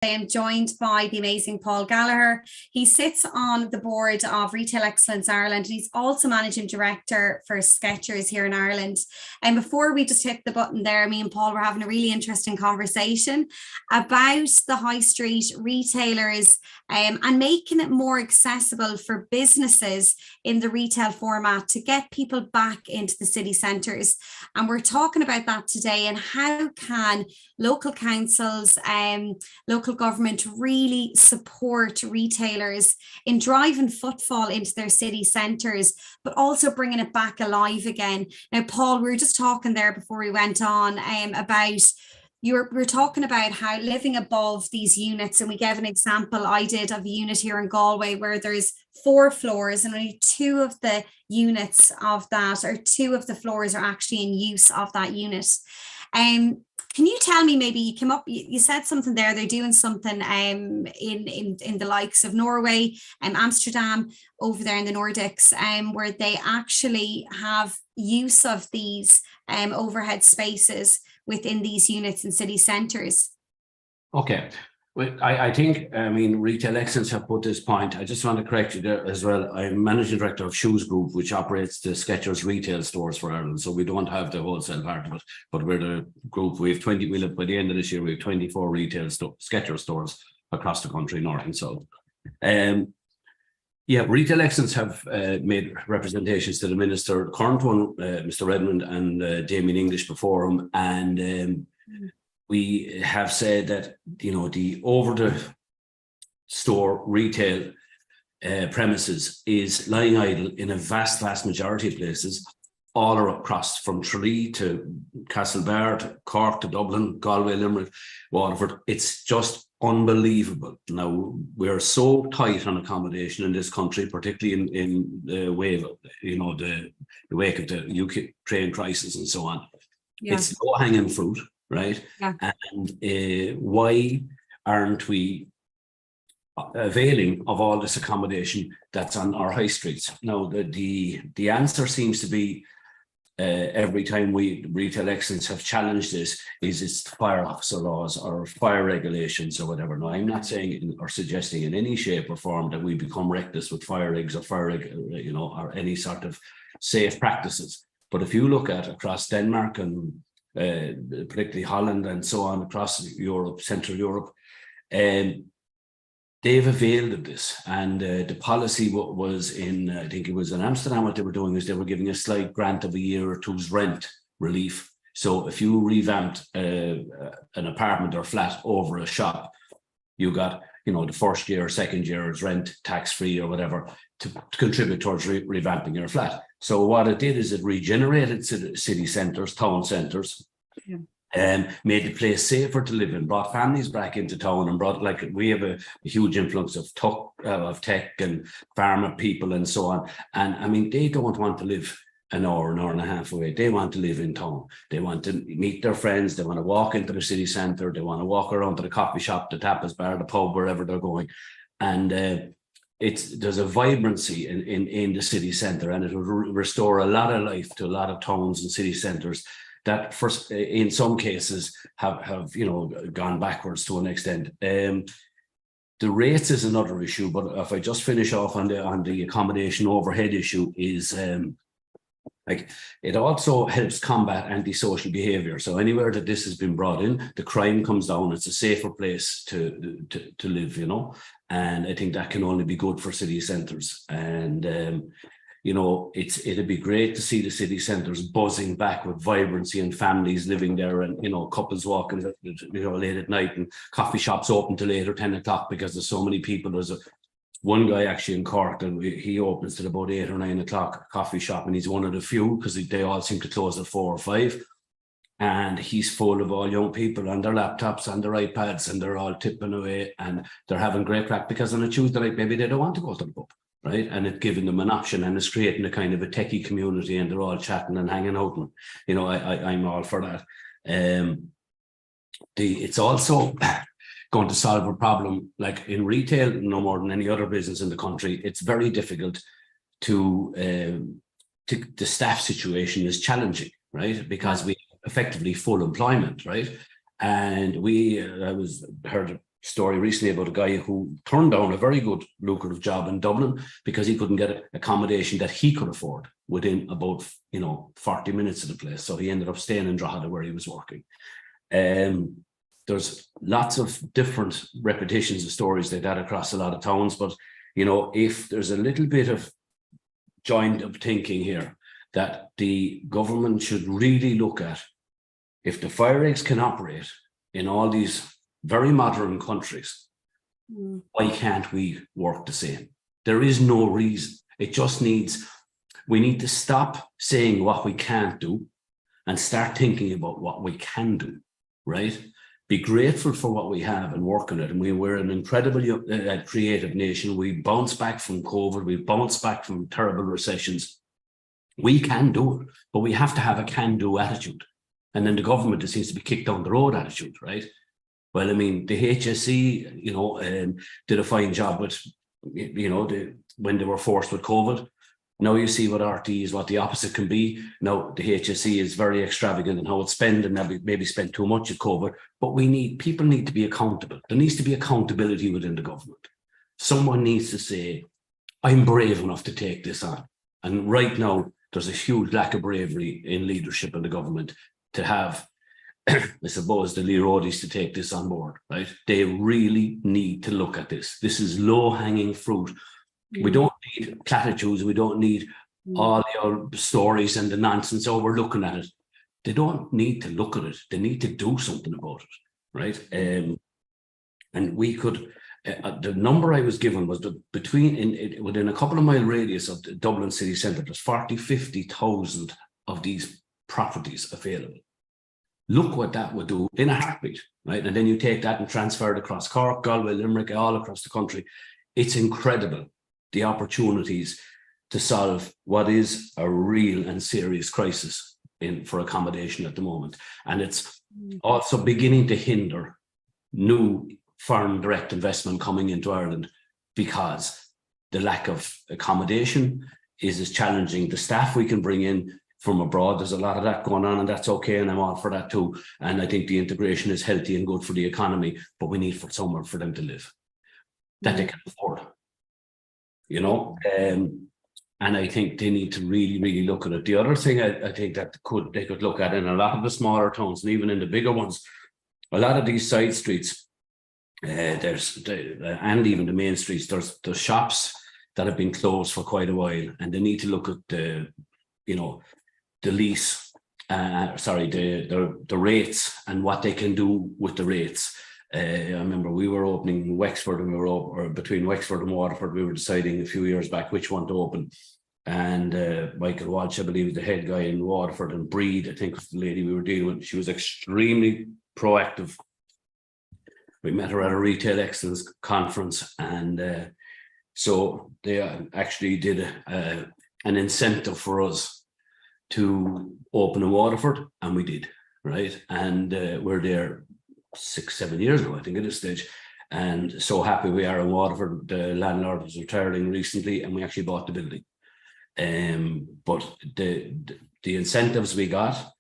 I am joined by the amazing Paul Gallagher. He sits on the board of Retail Excellence Ireland, and he's also managing director for Skechers here in Ireland. And before we just hit the button there, me and Paul were having a really interesting conversation about the high street retailers and making it more accessible for businesses in the retail format to get people back into the city centres. And we're talking about that today, and how can local councils, local government really support retailers in driving footfall into their city centres, but also bringing it back alive again. Now, Paul, we were just talking there before we went on about we're talking about how living above these units, and we gave an example I did of a unit here in Galway where there's 4 floors and only 2 of the units of that, or 2 of the floors, are actually in use of that unit. Can you tell me, maybe you came up, you said something there, they're doing something in the likes of Norway and Amsterdam over there in the Nordics, where they actually have use of these overhead spaces within these units in city centres? Okay. Well, I think, Retail Excellence have put this point. I just want to correct you there as well. I'm managing director of Shuz Group, which operates the Skechers retail stores for Ireland. So we don't have the wholesale part of it, but we're the group. We have 20, we'll have, by the end of this year, we have 24 retail Skechers stores across the country, north and south. Retail Excellence have made representations to the minister, the current one, Mr. Redmond, and Damien English before him. And we have said that, the over the store retail premises is lying idle in a vast majority of places, all across from Tralee to Castlebar to Cork to Dublin, Galway, Limerick, Waterford. It's just unbelievable. Now, we're so tight on accommodation in this country, particularly in the wave of, the wake of the UK train crisis and so on. Yeah. It's low-hanging fruit. Right. Yeah. And why aren't we availing of all this accommodation that's on our high streets? Now, the answer seems to be, every time we Retail Excellence have challenged this, is it's fire officer laws or fire regulations or whatever. Now, I'm not saying or suggesting in any shape or form that we become reckless with fire rigs or or any sort of safe practices. But if you look at across Denmark and particularly Holland and so on across Europe, Central Europe, they've availed of this. And the policy was in, I think it was in Amsterdam, what they were doing is they were giving a slight grant of a year or two's rent relief. So if you revamped an apartment or flat over a shop, you got, the first year or second year's rent tax-free or whatever to contribute towards revamping your flat. So what it did is it regenerated city centres, town centres, made the place safer to live in, brought families back into town, and brought, we have a huge influx of tech and pharma people and so on. And they don't want to live an hour and a half away. They want to live in town. They want to meet their friends. They want to walk into the city centre. They want to walk around to the coffee shop, the tapas bar, the pub, wherever they're going. And there's a vibrancy in the city centre, and it will restore a lot of life to a lot of towns and city centres that, first, in some cases, have gone backwards to an extent. The rates is another issue, but if I just finish off on the accommodation overhead issue, is it also helps combat antisocial behaviour. So anywhere that this has been brought in, the crime comes down. It's a safer place to live, and I think that can only be good for city centres. And it'd be great to see the city centres buzzing back with vibrancy and families living there, and couples walking late at night, and coffee shops open till 8 or 10 o'clock because there's so many people. There's one guy actually in Cork, and he opens till about 8 or 9 o'clock coffee shop, and he's one of the few because they all seem to close at 4 or 5. And he's full of all young people on their laptops, on their iPads, and they're all tipping away, and they're having great crack because on a Tuesday night, maybe they don't want to go to the pub, right? And it's giving them an option, and it's creating a kind of a techie community, and they're all chatting and hanging out. And, I'm all for that. It's also going to solve a problem, like in retail, no more than any other business in the country. It's very difficult the staff situation is challenging, right? Because we effectively full employment, right? And I heard story recently about a guy who turned down a very good lucrative job in Dublin because he couldn't get accommodation that he could afford within about 40 minutes of the place. So he ended up staying in Drogheda where he was working. There's lots of different repetitions of stories like that across a lot of towns, but if there's a little bit of joint of thinking here that the government should really look at, if the fire eggs can operate in all these very modern countries, why can't we work the same? There is no reason. It just we need to stop saying what we can't do and start thinking about what we can do, right? Be grateful for what we have and work on it. And we're an incredibly creative nation. We bounce back from COVID. We bounce back from terrible recessions. We can do it, but we have to have a can-do attitude. And then the government, it seems to be kicked down the road attitude, right? Well, I mean, the HSE, did a fine job with, when they were forced with COVID. Now you see what RT is, what the opposite can be. Now the HSE is very extravagant in how it's spent, and maybe spent too much at COVID. But people need to be accountable. There needs to be accountability within the government. Someone needs to say, I'm brave enough to take this on. And right now, there's a huge lack of bravery in leadership in the government to have, I suppose, the Leroy's to take this on board, right? They really need to look at this. This is low-hanging fruit. We don't need platitudes. We don't need all the stories and the nonsense. Oh, we're looking at it. They don't need to look at it. They need to do something about it, right? And we could, the number I was given was that within a couple of mile radius of the Dublin city centre, there's 50,000 of these properties available. Look what that would do in a heartbeat, right? And then you take that and transfer it across Cork, Galway, Limerick, all across the country. It's incredible, the opportunities to solve what is a real and serious crisis for accommodation at the moment. And it's also beginning to hinder new foreign direct investment coming into Ireland because the lack of accommodation is as challenging. The staff we can bring in from abroad, there's a lot of that going on, and that's okay, and I'm all for that too. And I think the integration is healthy and good for the economy, but we need somewhere for them to live that they can afford. And I think they need to really, really look at it. The other thing I think that they could look at in a lot of the smaller towns, and even in the bigger ones, a lot of these side streets, and even the main streets, there's shops that have been closed for quite a while, and they need to look at the lease, the rates and what they can do with the rates. I remember we were opening Wexford, and or between Wexford and Waterford, we were deciding a few years back which one to open. And Michael Walsh, I believe, the head guy in Waterford, and Breed, I think was the lady we were dealing with. She was extremely proactive. We met her at a Retail Excellence conference, and so they actually did an incentive for us to open in Waterford, and we did, right? And we're there 6-7 years now, I think, at this stage, and so happy we are in Waterford. The landlord was retiring recently, and we actually bought the building. But the incentives we got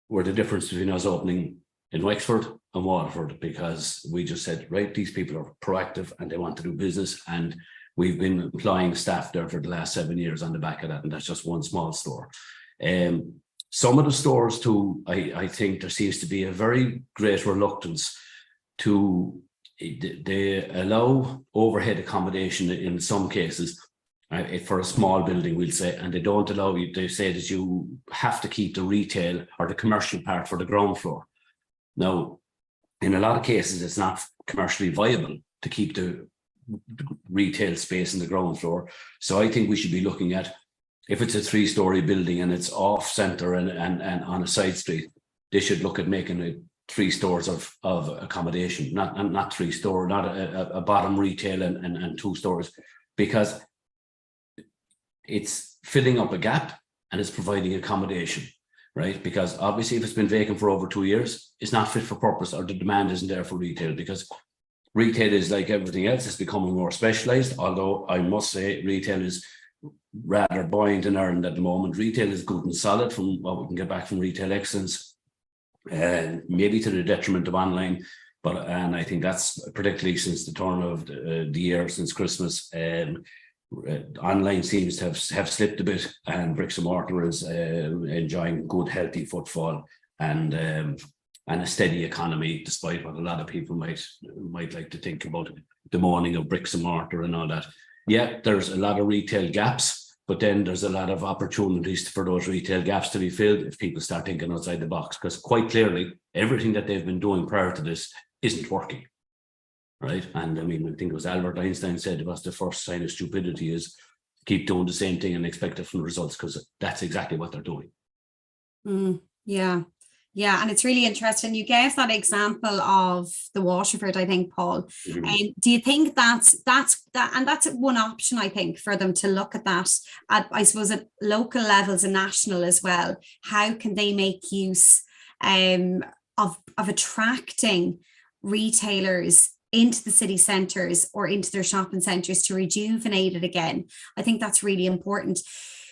were the difference between us opening in Wexford and Waterford, because we just said, right, these people are proactive and they want to do business, and we've been employing staff there for the last 7 years on the back of that, and that's just one small store. Some of the stores too, I think there seems to be a very great reluctance to, they allow overhead accommodation in some cases for a small building, we'll say, and they don't allow you, they say that you have to keep the retail or the commercial part for the ground floor. Now, in a lot of cases, it's not commercially viable to keep the retail space in the ground floor. So I think we should be looking at, if it's a 3-story building and it's off centre and on a side street, they should look at making it 3 stores of accommodation, not 3 store, not a bottom retail and 2 stores, because it's filling up a gap and it's providing accommodation, right? Because obviously if it's been vacant for over 2 years, it's not fit for purpose, or the demand isn't there for retail, because retail is like everything else, it's becoming more specialised. Although I must say retail is rather buoyant in Ireland at the moment. Retail is good and solid from what we can get back from Retail Excellence, maybe to the detriment of online. and I think that's particularly since the turn of the year, since Christmas, online seems to have slipped a bit, and bricks and mortar is enjoying good, healthy footfall and a steady economy, despite what a lot of people might like to think about the morning of bricks and mortar and all that. Yeah, there's a lot of retail gaps, but then there's a lot of opportunities for those retail gaps to be filled if people start thinking outside the box, because quite clearly everything that they've been doing prior to this isn't working, right? And I mean, I think it was Albert Einstein said, what's the first sign of stupidity is keep doing the same thing and expect different results, because that's exactly what they're doing. Yeah. Yeah, and it's really interesting. You gave that example of the Waterford, I think, Paul. And do you think that's one option, I think, for them to look at that at, I suppose, at local levels and national as well? How can they make use of attracting retailers into the city centres or into their shopping centres to rejuvenate it again? I think that's really important.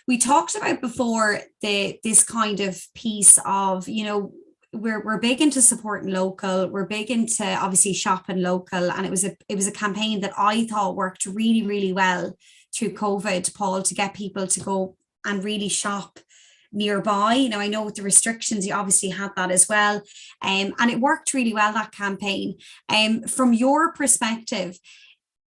We talked about before this kind of piece of, you know, we're big into supporting local, we're big into obviously shopping local, and it was a campaign that I thought worked really, really well through COVID, Paul, to get people to go and really shop nearby. You know, I know with the restrictions, you obviously had that as well, and it worked really well, that campaign. From your perspective,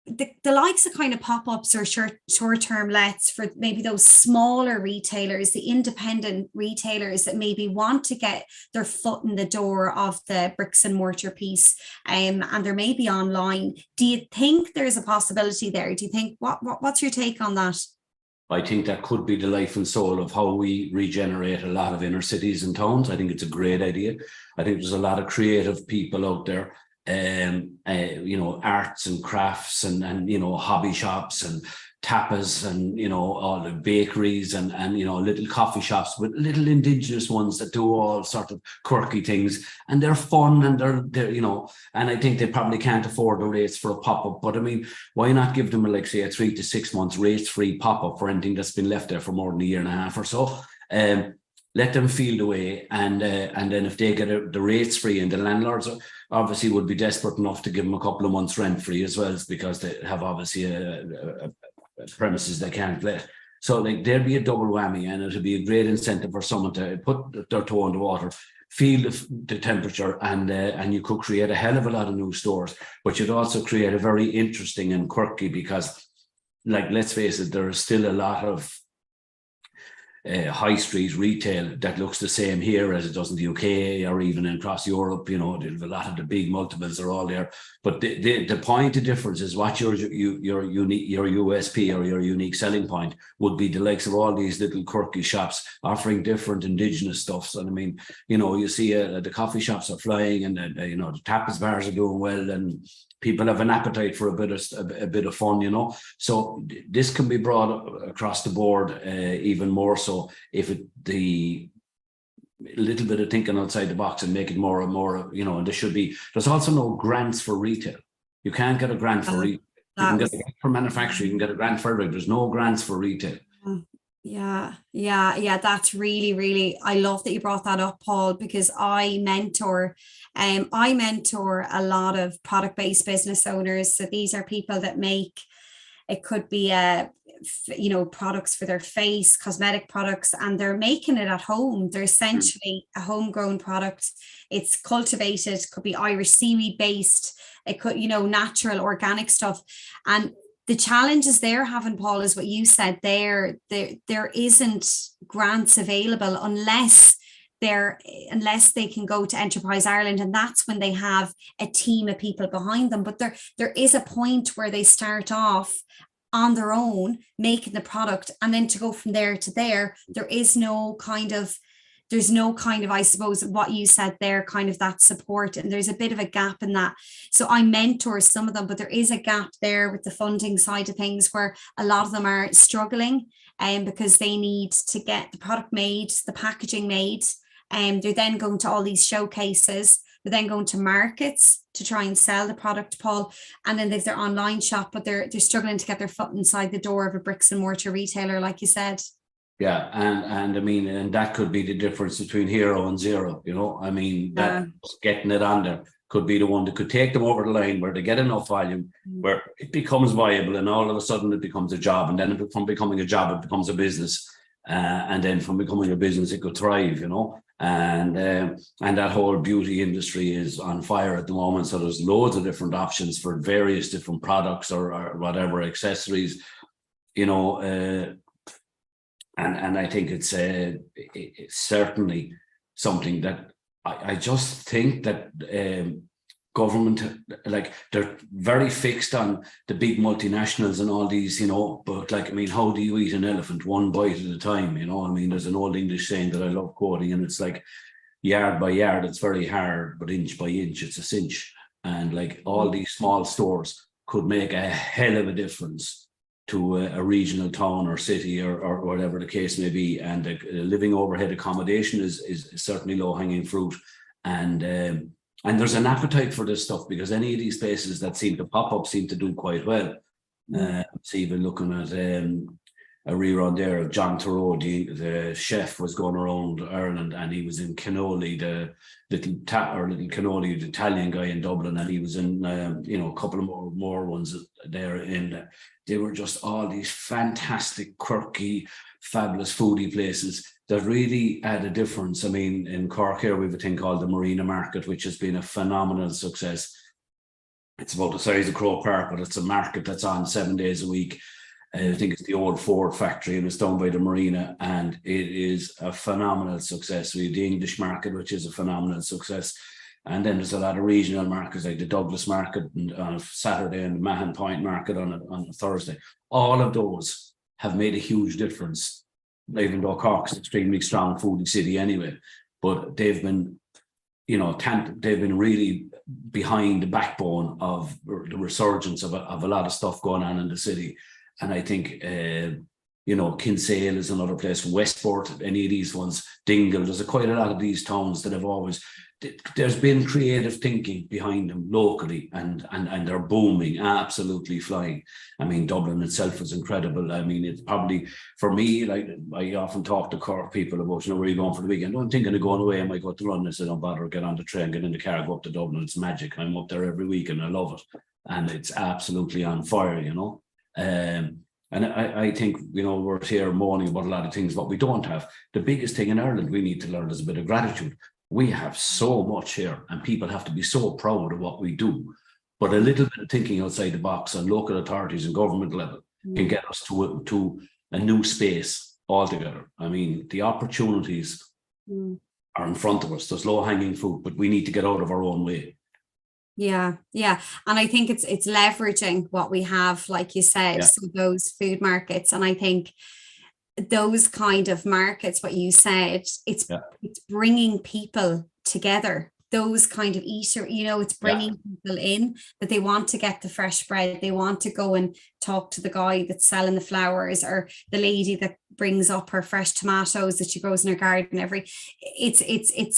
the likes of kind of pop-ups or short-term lets for maybe those smaller retailers, the independent retailers that maybe want to get their foot in the door of the bricks and mortar piece, and they're maybe online. Do you think there's a possibility there? Do you think, what's your take on that? I think that could be the life and soul of how we regenerate a lot of inner cities and towns. I think it's a great idea. I think there's a lot of creative people out there, you know, arts and crafts and you know, hobby shops and tapas and, you know, all the bakeries and you know, little coffee shops with little indigenous ones that do all sort of quirky things, and they're fun and they're you know, and I think they probably can't afford the rates for a pop-up, but I mean, why not give them like, say, a 3 to 6 months rates-free pop-up for anything that's been left there for more than a year and a half or so? Let them feel the way, and then if they get the rates free, and the landlords obviously would be desperate enough to give them a couple of months rent free as well, because they have obviously a premises they can't let. So like, there'd be a double whammy, and it'd be a great incentive for someone to put their toe in the water, feel the temperature, and you could create a hell of a lot of new stores. But you'd also create a very interesting and quirky, because, like, let's face it, there is still a lot of high street retail that looks the same here as it does in the UK or even across Europe. You know, a lot of the big multiples are all there. But the point of difference is what your unique, your USP or your unique selling point would be. The likes of all these little quirky shops offering different indigenous stuffs. And I mean, you know, you see the coffee shops are flying, and you know, the tapas bars are doing well, and people have an appetite for a bit of fun, you know. So this can be brought across the board, even more so if the little bit of thinking outside the box and make it more and more, you know. And there's also no grants for retail. You can't get a grant for retail. You can get a grant for manufacturing, you can get a grant for everything. There's no grants for retail. Yeah. That's really, really, I love that you brought that up, Paul, because I mentor a lot of product-based business owners. So these are people that make, it could be you know, products for their face, cosmetic products, and they're making it at home. They're essentially a homegrown product. It's cultivated, could be Irish seaweed based, it could, you know, natural organic stuff. And the challenges they're having, Paul, is what you said there isn't grants available unless they can go to Enterprise Ireland, and that's when they have a team of people behind them. But there is a point where they start off on their own making the product, and then to go from there to there, there's no kind of, I suppose, what you said there, kind of that support, and there's a bit of a gap in that. So I mentor some of them, but there is a gap there with the funding side of things, where a lot of them are struggling, because they need to get the product made, the packaging made, and they're then going to all these showcases, they're then going to markets to try and sell the product, Paul, and then there's their online shop, but they're struggling to get their foot inside the door of a bricks and mortar retailer, like you said. Yeah, and I mean, and that could be the difference between hero and zero, you know. I mean, that getting it on there could be the one that could take them over the line where they get enough volume, where it becomes viable, and all of a sudden it becomes a job, and then from becoming a job, it becomes a business. And then from becoming a business, it could thrive, you know. And that whole beauty industry is on fire at the moment. So there's loads of different options for various different products or whatever accessories, you know. And I think it's certainly something that I just think that government, like, they're very fixed on the big multinationals and all these, you know, but like, I mean, how do you eat an elephant one bite at a time? You know, I mean, there's an old English saying that I love quoting, and it's like, yard by yard, it's very hard, but inch by inch, it's a cinch. And like, all these small stores could make a hell of a difference to a regional town or city or whatever the case may be. And living overhead accommodation is certainly low hanging fruit. And there's an appetite for this stuff, because any of these places that seem to pop up seem to do quite well. So even looking at a rerun there of John Thoreau, the chef, was going around Ireland, and he was in Cannoli, the little Cannoli, the Italian guy in Dublin, and he was in you know, a couple of more ones there. They were just all these fantastic, quirky, fabulous foodie places that really add a difference. I mean, in Cork here, we have a thing called the Marina Market, which has been a phenomenal success. It's about the size of Croke Park, but it's a market that's on 7 days a week. I think it's the old Ford factory, and it's down by the marina, and it is a phenomenal success. We have the English market, which is a phenomenal success. And then there's a lot of regional markets, like the Douglas Market on a Saturday and the Mahon Point Market on a Thursday. All of those have made a huge difference, even though Cork's an extremely strong foodie city anyway. But they've been, you know, they've been really behind the backbone of the resurgence of a lot of stuff going on in the city. And I think, you know, Kinsale is another place, Westport, any of these ones, Dingle, there's quite a lot of these towns that have always, there's been creative thinking behind them locally, and they're booming, absolutely flying. I mean, Dublin itself is incredible. I mean, it's probably, for me, like, I often talk to Cork people about, you know, where are you going for the weekend? Oh, I'm thinking of going away. I might go to London. I said, don't bother, get on the train, get in the car, go up to Dublin. It's magic. I'm up there every week and I love it. And it's absolutely on fire, you know. And I think, you know, we're here moaning about a lot of things, but we don't have. The biggest thing in Ireland we need to learn is a bit of gratitude. We have so much here, and people have to be so proud of what we do. But a little bit of thinking outside the box on local authorities and government level can get us to a new space altogether. I mean, the opportunities are in front of us. There's low-hanging fruit, but we need to get out of our own way. Yeah. And I think it's leveraging what we have, like you said, so those food markets. And I think those kind of markets, what you said, it's bringing people together. Those kind of eater, you know, it's bringing people in that they want to get the fresh bread. They want to go and talk to the guy that's selling the flowers, or the lady that brings up her fresh tomatoes that she grows in her garden it's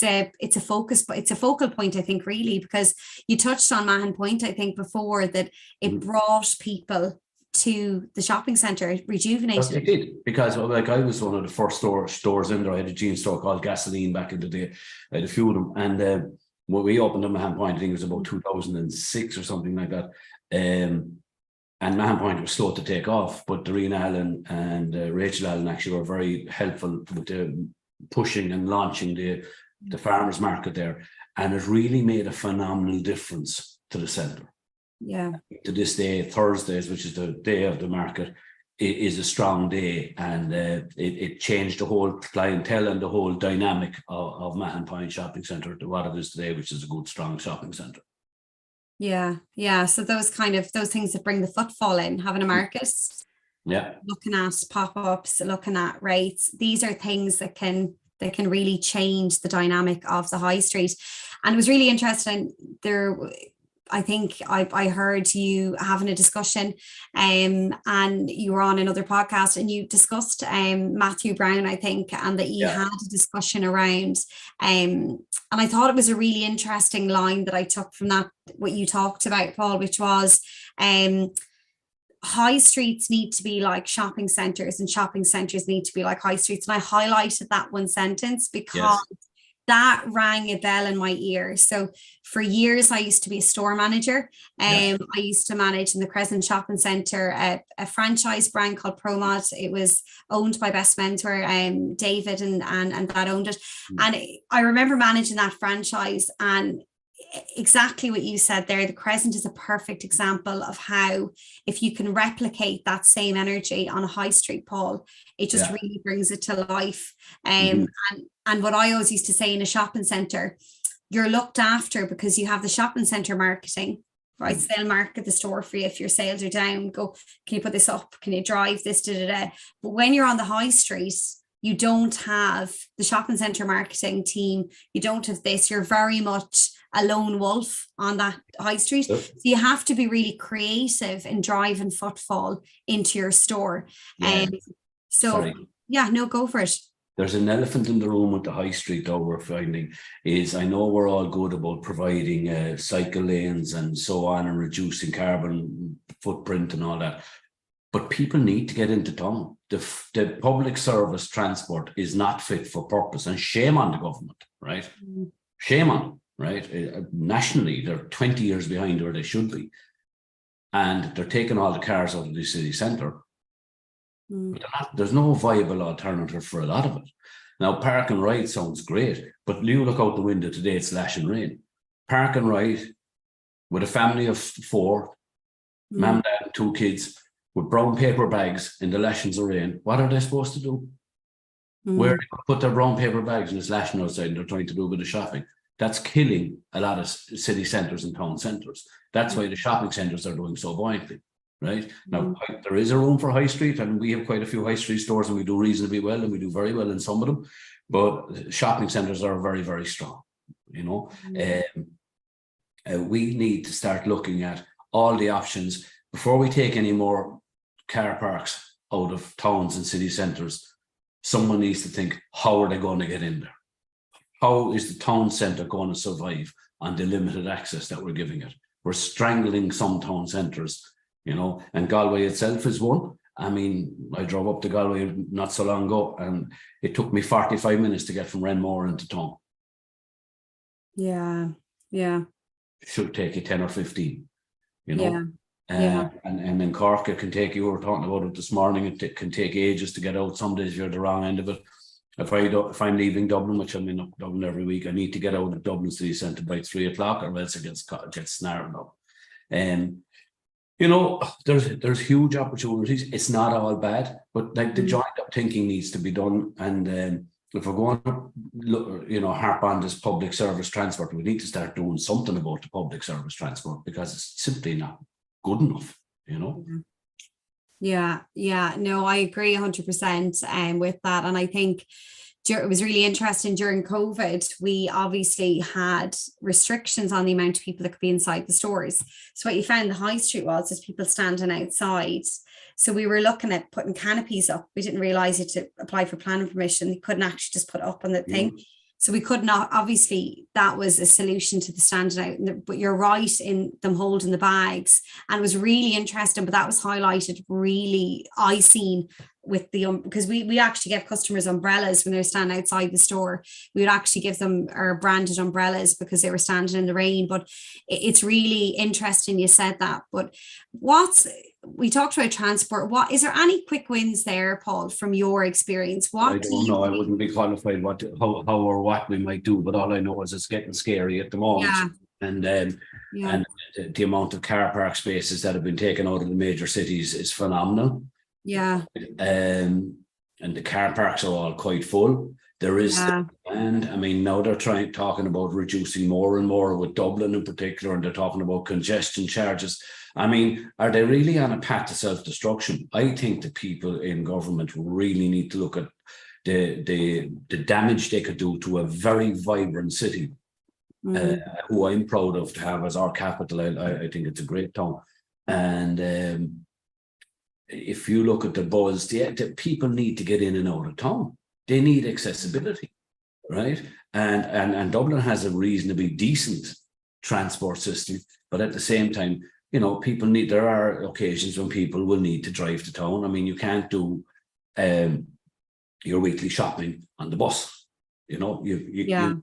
a focus, but it's a focal point, I think, really, because you touched on Mahon Point, I think, before, that it brought people to the shopping centre, it rejuvenated. It did, because like, I was one of the first stores in there. I had a jeans store called Gasoline back in the day. I had a few of them, and when we opened in Mahon Point, I think it was about 2006 or something like that. And Mahon Point was slow to take off, but Doreen Allen and Rachel Allen actually were very helpful with pushing and launching the farmers market there. And it really made a phenomenal difference to the centre. Yeah. To this day, Thursdays, which is the day of the market, is a strong day, and it changed the whole clientele and the whole dynamic of Mahon Point Shopping Centre to what it is today, which is a good, strong shopping centre. Yeah. So those things that bring the footfall in, having a market, looking at pop-ups, looking at rates, these are things that can really change the dynamic of the high street. And it was really interesting there. I think I heard you having a discussion, and you were on another podcast, and you discussed Matthew Brown, I think, and that you had a discussion around, and I thought it was a really interesting line that I took from that, what you talked about, Paul, which was high streets need to be like shopping centres, and shopping centres need to be like high streets. And I highlighted that one sentence because that rang a bell in my ear. So for years, I used to be a store manager. I used to manage in the Crescent Shopping Centre a franchise brand called ProMod. It was owned by Best Menswear, David and that owned it. And I remember managing that franchise, and exactly what you said there. The Crescent is a perfect example of how, if you can replicate that same energy on a high street, Paul, it just really brings it to life. And what I always used to say in a shopping centre, you're looked after because you have the shopping centre marketing, right? So they'll market the store for you if your sales are down. Go, can you put this up? Can you drive this? But when you're on the high street, you don't have the shopping centre marketing team. You don't have this. You're very much a lone wolf on that high street. So you have to be really creative in driving footfall into your store. Go for it. There's an elephant in the room with the high street, though, we're finding, is I know we're all good about providing cycle lanes and so on and reducing carbon footprint and all that, but people need to get into town. The public service transport is not fit for purpose, and shame on the government, right? Shame on them, right? Nationally, they're 20 years behind where they should be, and they're taking all the cars out of the city centre. But there's no viable alternative for a lot of it. Now, park and ride sounds great, but you look out the window today, it's lashing rain. Park and ride with a family of 4, mum, dad, 2 kids, with brown paper bags in the lashings of rain. What are they supposed to do? Where they put their brown paper bags and it's lashing outside and they're trying to do a bit of shopping. That's killing a lot of city centres and town centres. That's why the shopping centres are doing so buoyantly. Right now, there is a room for high street, and we have quite a few high street stores, and we do reasonably well, and we do very well in some of them. But shopping centres are very, very strong. You know, we need to start looking at all the options before we take any more car parks out of towns and city centres. Someone needs to think, how are they going to get in there? How is the town centre going to survive on the limited access that we're giving it? We're strangling some town centres. You know, and Galway itself is one. I mean, I drove up to Galway not so long ago, and it took me 45 minutes to get from Renmore into town. Yeah. It should take you 10 or 15, you know. And in Cork, it can take, you were talking about it this morning, it can take ages to get out. Some days you're the wrong end of it. If I'm leaving Dublin, which I'm in Dublin every week, I need to get out of Dublin city centre by 3 o'clock, or else it gets snarled up. You know, there's huge opportunities. It's not all bad, but like the joint up thinking needs to be done. And if we're going to look, you know, harp on this public service transport, we need to start doing something about the public service transport, because it's simply not good enough, you know. No, I agree 100% with that. And I think it was really interesting during COVID. We obviously had restrictions on the amount of people that could be inside the stores. So what you found the high street was people standing outside. So we were looking at putting canopies up. We didn't realize you had to apply for planning permission. You couldn't actually just put it up on the thing. So we could not, obviously that was a solution to the standing out, but you're right in them holding the bags. And it was really interesting, but that was highlighted really, I seen with the, because we actually give customers umbrellas when they're standing outside the store. We would actually give them our branded umbrellas because they were standing in the rain. But it's really interesting you said that. But we talked about transport. What is there any quick wins there, Paul, from your experience? I don't know. I wouldn't be qualified how or what we might do, but all I know is it's getting scary at the moment. And the amount of car park spaces that have been taken out of the major cities is phenomenal. And the car parks are all quite full. There is and I mean, now they're talking about reducing more and more, with Dublin in particular, and they're talking about congestion charges. I mean, are they really on a path to self-destruction? I think the people in government really need to look at the damage they could do to a very vibrant city, who I'm proud of to have as our capital. I think it's a great town. And if you look at the buzz, the people need to get in and out of town. They need accessibility, right? And Dublin has a reasonably decent transport system, but at the same time, you know, there are occasions when people will need to drive to town. I mean, you can't do your weekly shopping on the bus. You know, you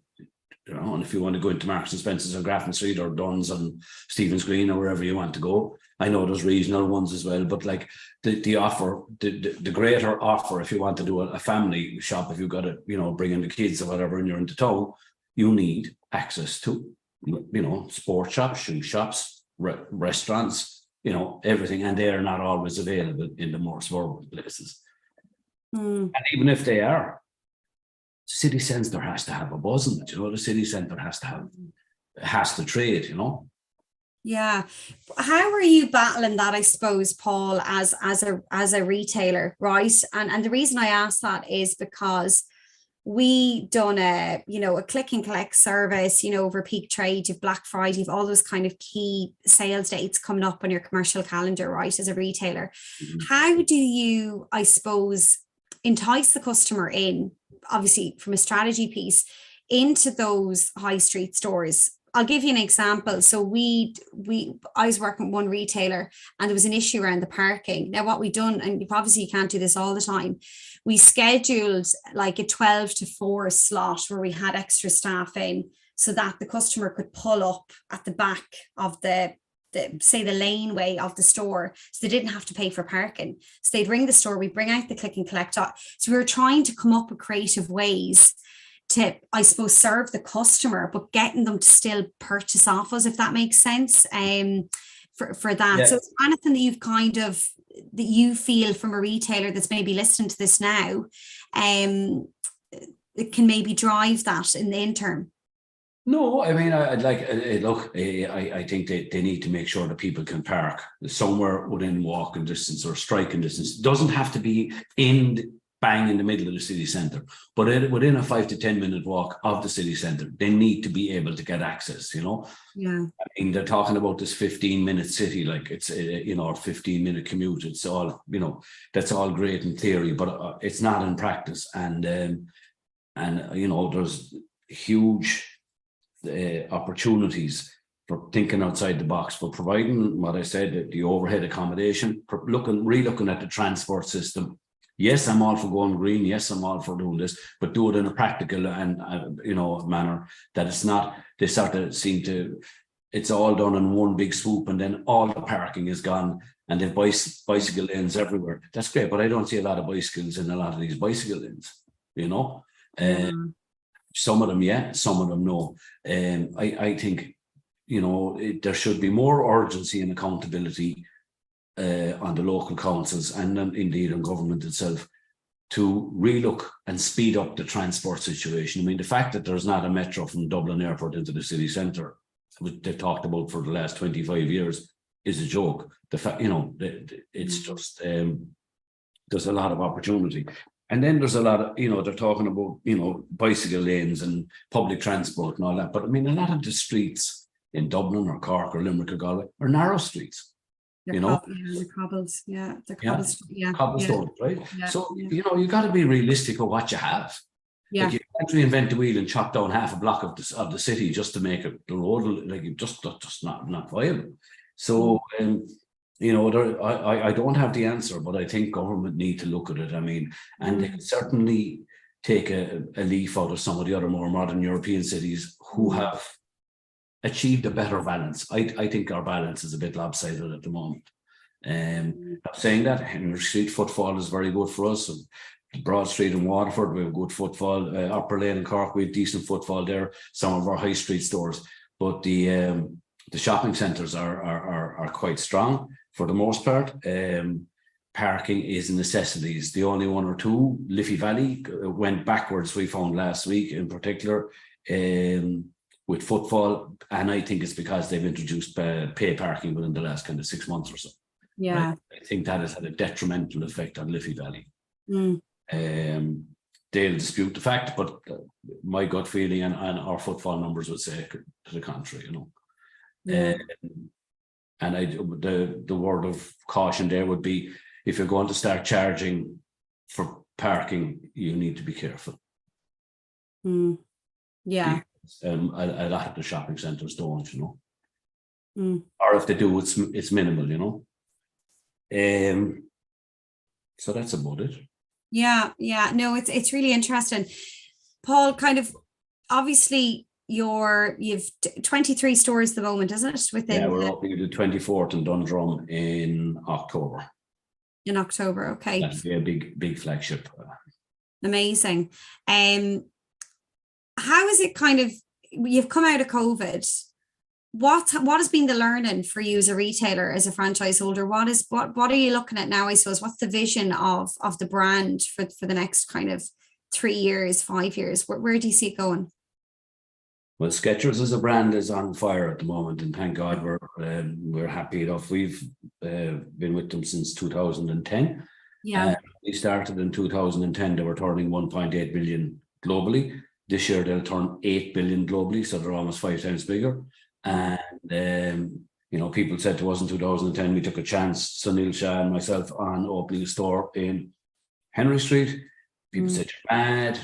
you know, and if you want to go into Marks and Spencer's on Grafton Street or Dunn's on Stephen's Green or wherever you want to go, I know there's regional ones as well, but like the offer, the greater offer, if you want to do a family shop, if you've got to, you know, bring in the kids or whatever, and you're into town, you need access to, you know, sport shops, shoe shops, restaurants, you know, everything, and they are not always available in the more suburban places. And even if they are, city centre has to have a buzz in it, you know. The city centre has to trade, you know. Yeah. How are you battling that, I suppose, Paul, as a retailer, right? And the reason I ask that is because we done a click and collect service, you know, over peak trade, you've Black Friday, you've all those kind of key sales dates coming up on your commercial calendar, right, as a retailer. How do you, I suppose, entice the customer in, obviously from a strategy piece, into those high street stores? I'll give you an example. So I was working with one retailer and there was an issue around the parking. Now what we done, and obviously you can't do this all the time, we scheduled like a 12 to 4 slot where we had extra staff in so that the customer could pull up at the back of the laneway of the store, so they didn't have to pay for parking. So they'd ring the store, we'd bring out the click and collect. So we were trying to come up with creative ways to, I suppose, serve the customer, but getting them to still purchase off us, if that makes sense, for that. Yeah. So is there anything that you feel from a retailer that's maybe listening to this now, it can maybe drive that in the interim? No, I mean, I'd like, look, I think they need to make sure that people can park somewhere within walking distance or striking distance. It doesn't have to be bang in the middle of the city centre, but within a 5 to 10 minute walk of the city centre, they need to be able to get access, you know. Yeah. I mean, they're talking about this 15-minute city, like it's, you know, 15-minute commute. It's all, you know, that's all great in theory, but it's not in practice. And you know, there's huge opportunities for thinking outside the box, for providing what I said, the overhead accommodation, for re-looking at the transport system. Yes, I'm all for going green. Yes, I'm all for doing this, but do it in a practical and you know, manner that it's not. They sort of seem to. It's all done in one big swoop, and then all the parking is gone, and they've bicycle lanes everywhere. That's great, but I don't see a lot of bicycles in a lot of these bicycle lanes. You know, some of them, yeah, some of them, no. I think, you know, there should be more urgency and accountability on the local councils and indeed on government itself to relook and speed up the transport situation. I mean, the fact that there's not a metro from Dublin Airport into the city centre, which they've talked about for the last 25 years, is a joke. The fact, you know, it's just there's a lot of opportunity. And then there's a lot of, you know, they're talking about, you know, bicycle lanes and public transport and all that. But I mean, a lot of the streets in Dublin or Cork or Limerick or Galway are narrow streets. They're the cobbles, yeah. The cobbles, cobblestones, right? Yeah. So, you know, you got to be realistic of what you have. Yeah. Like, you can't reinvent the wheel and chop down half a block of the city just to make the road, like, just not viable. So, you know, I don't have the answer, but I think government need to look at it. I mean, and they can certainly take a leaf out of some of the other more modern European cities who have achieved a better balance. I think our balance is a bit lopsided at the moment. Saying that, Henry Street footfall is very good for us. Broad Street in Waterford, we have good footfall. Upper Lane in Cork, we have decent footfall there. Some of our high street stores, but the shopping centres are quite strong for the most part. Parking is a necessity. It's the only one or two. Liffey Valley went backwards, we found last week in particular. With footfall, and I think it's because they've introduced pay parking within the last kind of 6 months or so. Yeah, right? I think that has had a detrimental effect on Liffey Valley. They'll dispute the fact, but my gut feeling and our footfall numbers would say to the contrary, you know. Yeah. And the word of caution there would be, if you're going to start charging for parking, you need to be careful. Yeah. A lot of the shopping centres don't, you know. Or if they do, it's minimal, you know. So that's about it. Yeah. No, it's really interesting. Paul, kind of, obviously you've 23 stores at the moment, isn't it? Yeah, we're opening the 24th in Dundrum in October. In October, okay. That'll be a big flagship. Amazing. How is it kind of, you've come out of COVID, what has been the learning for you as a retailer, as a franchise holder? What are you looking at now, I suppose? What's the vision of the brand for the next kind of 3 years, 5 years? Where do you see it going? Well, Skechers as a brand is on fire at the moment, and thank God we're happy enough. We've been with them since 2010. Yeah. We started in 2010. They were turning 1.8 billion globally. This year they'll turn 8 billion globally, so they're almost 5 times bigger. And people said to us in 2010, we took a chance, Sunil Shah and myself, on opening a store in Henry Street. People said, you're mad,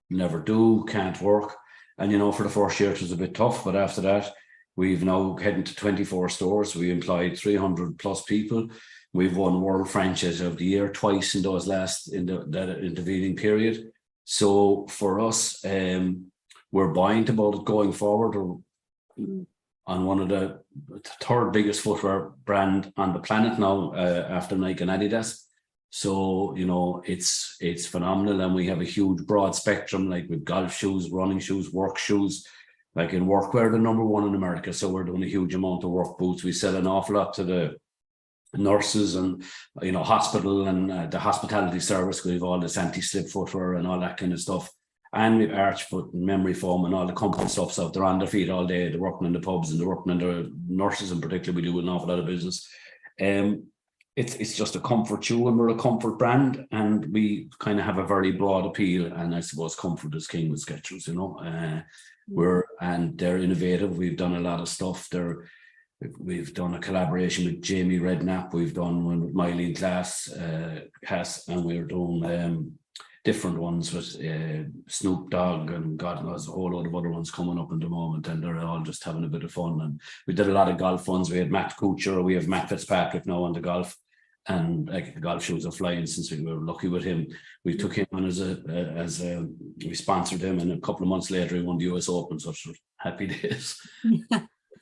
never do, can't work. And, for the first year, it was a bit tough. But after that, we've now heading to 24 stores. We employed 300 plus people. We've won World Franchise of the Year twice in those that intervening period. So for us, we're buoyant about it going forward. On one of the third biggest footwear brand on the planet now, after Nike and Adidas. So, it's phenomenal. And we have a huge broad spectrum, like with golf shoes, running shoes, work shoes. Like in workwear, the number one in America. So we're doing a huge amount of work boots. We sell an awful lot to the nurses and, hospital and the hospitality service. We have all this anti-slip footwear and all that kind of stuff. And we've arch foot and memory foam and all the comfort stuff. So they're on their feet all day. They're working in the pubs and they're working in the nurses in particular. We do an awful lot of business. It's just a comfort shoe, and we're a comfort brand, and we kind of have a very broad appeal. And I suppose comfort is king with Skechers, they're innovative. We've done a lot of stuff there. We've done a collaboration with Jamie Redknapp. We've done one with Mylene Cass, and we're doing different ones with Snoop Dogg, and God knows a whole load of other ones coming up in the moment, and they're all just having a bit of fun. And we did a lot of golf ones. We had Matt Kuchar, we have Matt Fitzpatrick now on the golf, and the golf shoes are flying since we were lucky with him. We took him on we sponsored him, and a couple of months later he won the US Open, so it's happy days.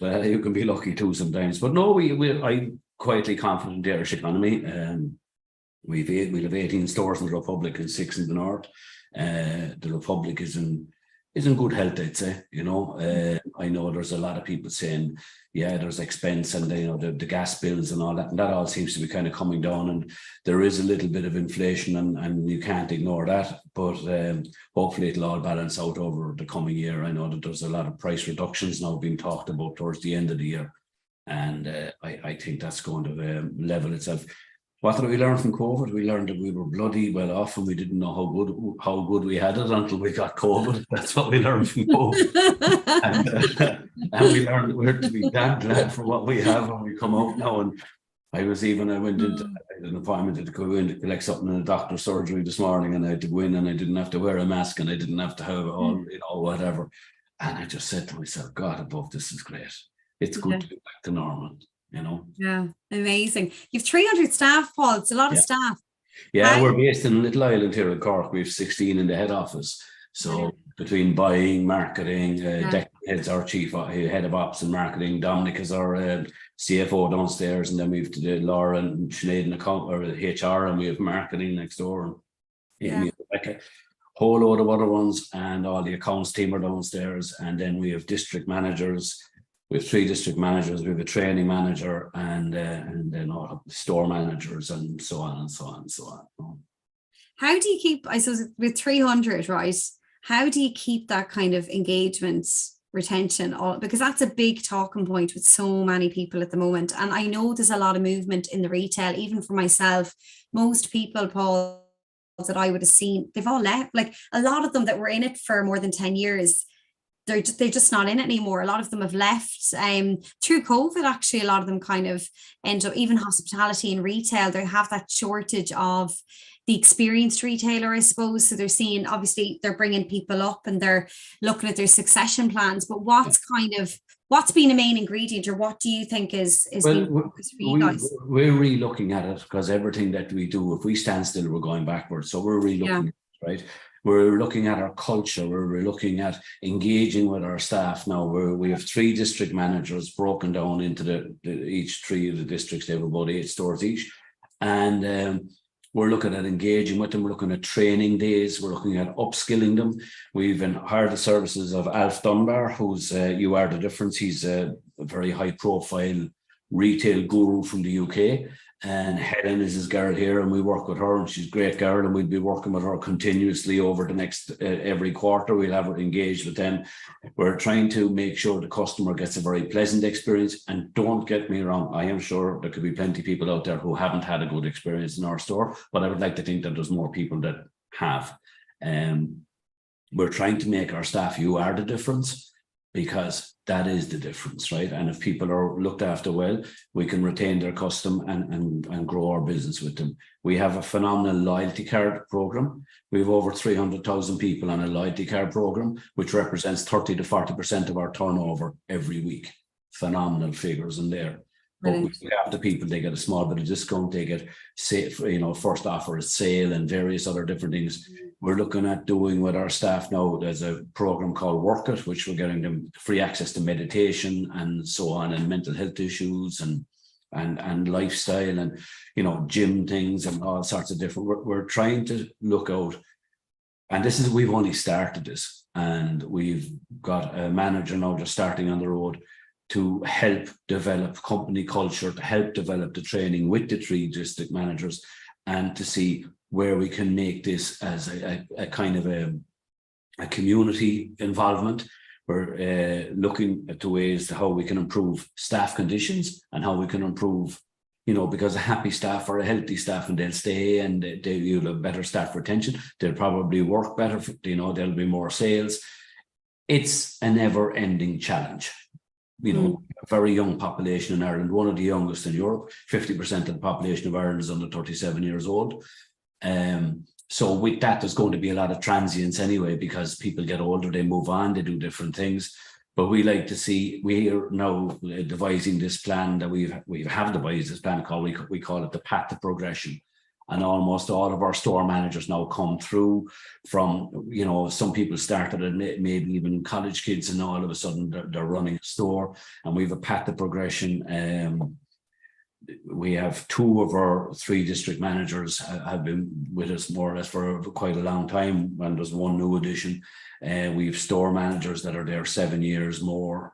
But you can be lucky too sometimes. But no, I'm quietly confident in the Irish economy. We'll have 18 stores in the Republic and 6 in the North. The Republic is in good health, I'd say. I know there's a lot of people saying, yeah, there's expense and the gas bills and all that, and that all seems to be kind of coming down, and there is a little bit of inflation, and you can't ignore that. But hopefully it'll all balance out over the coming year. I know that there's a lot of price reductions now being talked about towards the end of the year, and I think that's going to level itself. What did we learn from COVID? We learned that we were bloody well off, and we didn't know how good we had it until we got COVID. That's what we learned from COVID. and we learned we're to be damn glad for what we have when we come out now. And I went into an appointment to go in to collect something in a doctor's surgery this morning, and I had to go in, and I didn't have to wear a mask, and I didn't have to have all, whatever. And I just said to myself, God above, this is great. It's good to be back to normal. Yeah, amazing. You've 300 staff, Paul. It's a lot of staff. Yeah, we're based in a little island here in Cork. We have 16 in the head office. So between buying, marketing, Declan Head's our chief head of ops and marketing. Dominic is our CFO downstairs, and then we have Laura and Sinead in HR, and we have marketing next door. And like a whole load of other ones, and all the accounts team are downstairs, and then we have district managers. We have 3 district managers, we have a training manager, and then all store managers, and so on and so on and so on. How do you keep, I suppose, with 300, right? How do you keep that kind of engagement, retention? Because that's a big talking point with so many people at the moment. And I know there's a lot of movement in the retail, even for myself. Most people, Paul, that I would have seen, they've all left. Like a lot of them that were in it for more than 10 years, they're just not in it anymore. A lot of them have left through COVID. Actually, a lot of them kind of end up, even hospitality and retail, they have that shortage of the experienced retailer, I suppose. So they're seeing, obviously they're bringing people up and they're looking at their succession plans, but what's been a main ingredient, or what do you think is being focused for you guys? We're re-looking at it, because everything that we do, if we stand still, we're going backwards. So we're re-looking at it, right? We're looking at our culture. We're looking at engaging with our staff now. We have 3 district managers broken down into each 3 of the districts. They have about 8 stores each. And we're looking at engaging with them. We're looking at training days. We're looking at upskilling them. We've hired the services of Alf Dunbar, who's You Are the Difference. He's a very high profile retail guru from the UK. And Helen is his girl here, and we work with her, and she's a great girl, and we'll be working with her continuously over the next every quarter. We'll have her engaged with them. We're trying to make sure the customer gets a very pleasant experience. And don't get me wrong, I am sure there could be plenty of people out there who haven't had a good experience in our store, but I would like to think that there's more people that have. We're trying to make our staff You Are the Difference, because that is the difference, right? And if people are looked after well, we can retain their custom and grow our business with them. We have a phenomenal loyalty card program. We have over 300,000 people on a loyalty card program, which represents 30 to 40% of our turnover every week. Phenomenal figures in there. But we have the people, they get a small bit of discount, they get, first offer at sale and various other different things. We're looking at doing with our staff now, there's a program called Work It, which we're getting them free access to meditation and so on, and mental health issues and lifestyle and, gym things and all sorts of different, we're trying to look out. And we've only started this, and we've got a manager now just starting on the road to help develop company culture, to help develop the training with the 3 district managers, and to see where we can make this as a kind of a community involvement. We're looking at the ways to how we can improve staff conditions and how we can improve, because a happy staff are a healthy staff, and they'll stay, and you'll have better staff retention. They'll probably work better, there'll be more sales. It's a never-ending challenge. A very young population in Ireland, one of the youngest in Europe. 50% of the population of Ireland is under 37 years old. So with that, there's going to be a lot of transience anyway, because people get older, they move on, they do different things. But we like to see, we are now devising this plan that we have devised this plan called, we call it the path to progression. And almost all of our store managers now come through from, some people started at maybe even college kids, and all of a sudden they're running a store, and we have a path to progression. We have 2 of our 3 district managers have been with us more or less for quite a long time, and there's 1 new addition. We have store managers that are there 7 years more.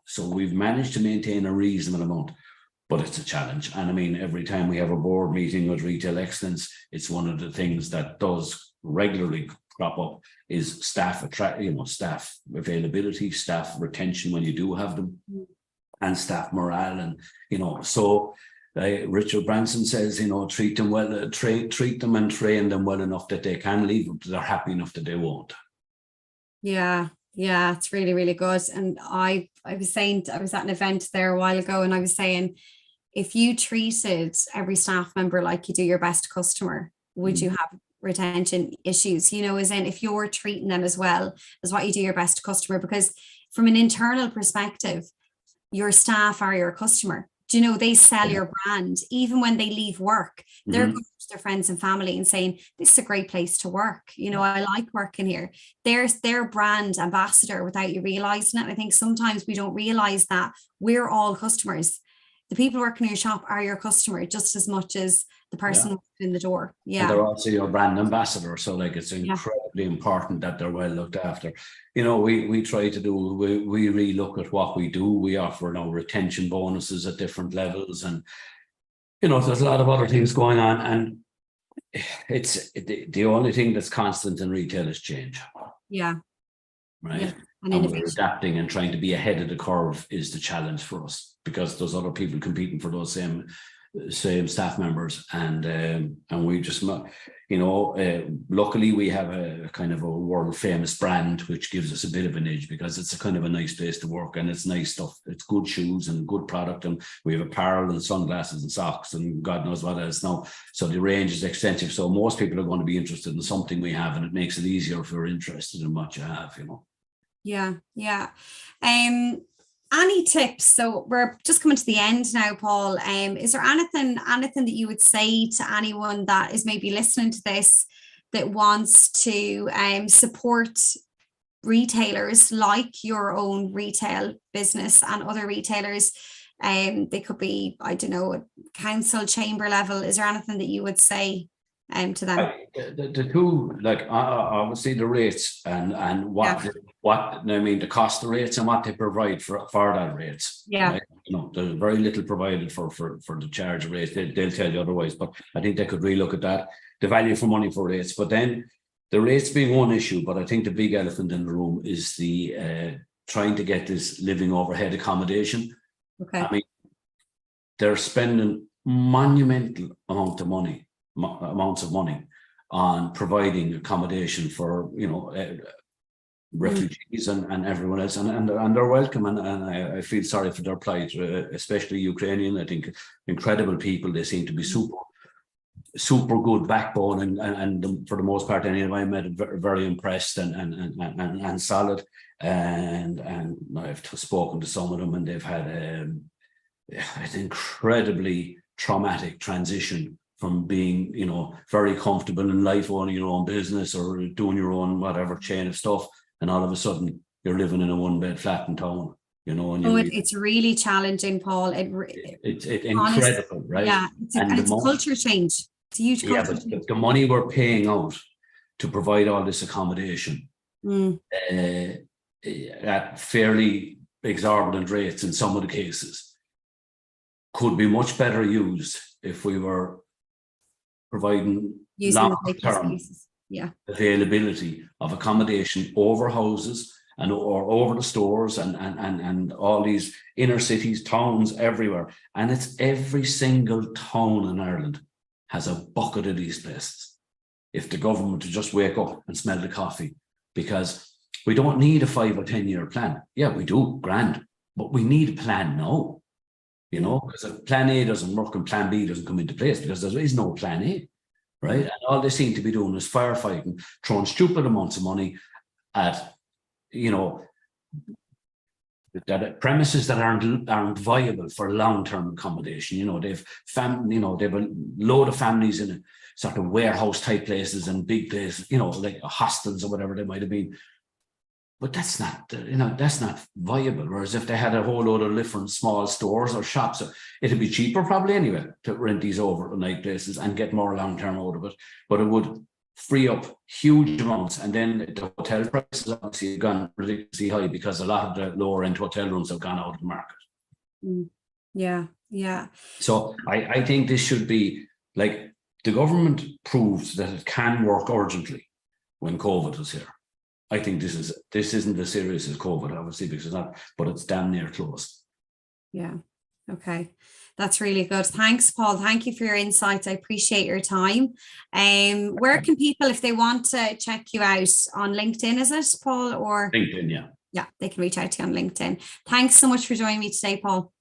So we've managed to maintain a reasonable amount. But it's a challenge. And I mean, every time we have a board meeting with Retail Excellence, it's one of the things that does regularly crop up is staff staff availability, staff retention when you do have them, and staff morale. And, so Richard Branson says, treat them well, treat them and train them well enough that they can leave, but they're happy enough that they won't. Yeah, it's really, really good. And I was saying, I was at an event there a while ago, and I was saying, if you treated every staff member like you do your best customer, would you have retention issues? As in, if you're treating them as well as what you do your best customer, because from an internal perspective, your staff are your customer. They sell your brand. Even when they leave work, they're going to their friends and family and saying, this is a great place to work. I like working here. There's their brand ambassador without you realizing it. I think sometimes we don't realize that we're all customers. The people working in your shop are your customer just as much as the person walking in the door. Yeah. And they're also your brand ambassador. So it's incredibly important that they're well looked after. We try to do, we really look at what we do. We offer now retention bonuses at different levels. And, there's a lot of other things going on. And it's the only thing that's constant in retail is change. Yeah. Right. Yeah. And we're adapting and trying to be ahead of the curve is the challenge for us, because there's other people competing for those same staff members, and we just, luckily we have a kind of a world famous brand which gives us a bit of an edge, because it's a kind of a nice place to work, and it's nice stuff. It's good shoes and good product, and we have apparel and sunglasses and socks and God knows what else now. So the range is extensive. So most people are going to be interested in something we have, and it makes it easier if you're interested in what you have. Yeah. Any tips? So we're just coming to the end now, Paul. Is there anything that you would say to anyone that is maybe listening to this that wants to support retailers like your own retail business and other retailers, they could be, I don't know, at council chamber level, is there anything that you would say to them? The two, like obviously the rates and what I mean, the cost of rates and what they provide for that rates. Yeah. Right? You know, there's very little provided for the charge rates. They'll tell you otherwise, but I think they could relook at that, the value for money for rates. But then the rates being one issue, but I think the big elephant in the room is the trying to get this living overhead accommodation. Okay. I mean, they're spending monumental amounts of money on providing accommodation for, you know, refugees and everyone else, and they're welcome, and I feel sorry for their plight, especially Ukrainian. I think incredible people. They seem to be super good backbone, and for the most part, anyway, I met very impressed and solid, and I've spoken to some of them, and they've had an incredibly traumatic transition from being, you know, very comfortable in life, owning your own business or doing your own whatever chain of stuff, and all of a sudden you're living in a one-bed flat in town, you know. And it's really challenging, Paul. It's incredible, right? Yeah, it's a culture change. It's a huge culture change. But the money we're paying out to provide all this accommodation at fairly exorbitant rates in some of the cases could be much better used if we were providing long-term availability of accommodation over houses or over the stores and all these inner cities, towns everywhere. And it's every single town in Ireland has a bucket of these places. If the government would just wake up and smell the coffee, because we don't need a 5 or 10 year plan. Yeah, we do, grand, but we need a plan now. You know, because if plan A doesn't work and plan B doesn't come into place, because there is no plan A, right? And all they seem to be doing is firefighting, throwing stupid amounts of money at, you know, that premises that aren't viable for long-term accommodation. You know, they've a load of families in sort of warehouse type places and big places, you know, like hostels or whatever they might have been. But that's not viable. Whereas if they had a whole load of different small stores or shops, it'd be cheaper probably anyway to rent these overnight places and get more long-term out of it. But it would free up huge amounts. And then the hotel prices obviously have gone ridiculously high because a lot of the lower end hotel rooms have gone out of the market. Yeah. So I think this should be, like, the government proved that it can work urgently when COVID was here. I think this isn't as serious as COVID, obviously, because it's not, but it's damn near close. Yeah. Okay. That's really good. Thanks, Paul. Thank you for your insights. I appreciate your time. Where can people, if they want to check you out, on LinkedIn, is it, Paul? Or LinkedIn, yeah. Yeah, they can reach out to you on LinkedIn. Thanks so much for joining me today, Paul.